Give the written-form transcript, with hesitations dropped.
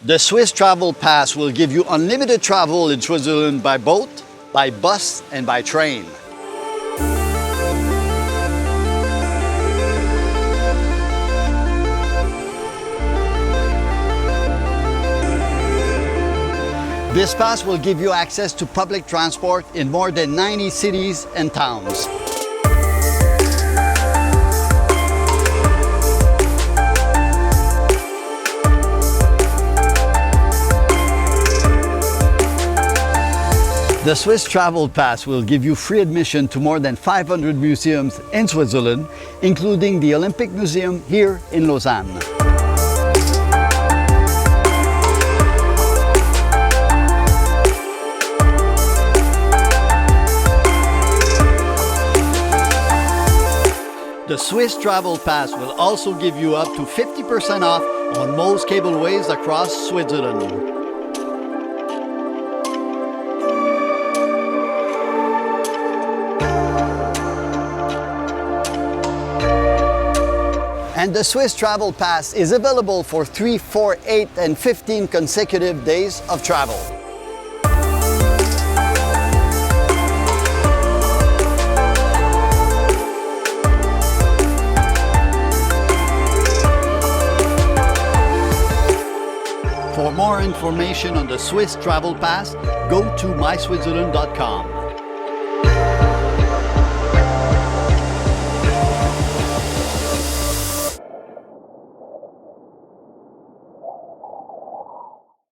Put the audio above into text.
The Swiss Travel Pass will give you unlimited travel in Switzerland by boat, by bus, and by train. This pass will give you access to public transport in more than 90 cities and towns. The Swiss Travel Pass will give you free admission to more than 500 museums in Switzerland, including the Olympic Museum here in Lausanne. The Swiss Travel Pass will also give you up to 50% off on most cableways across Switzerland. And the Swiss Travel Pass is available for 3, 4, 8, and 15 consecutive days of travel. For more information on the Swiss Travel Pass, go to myswitzerland.com.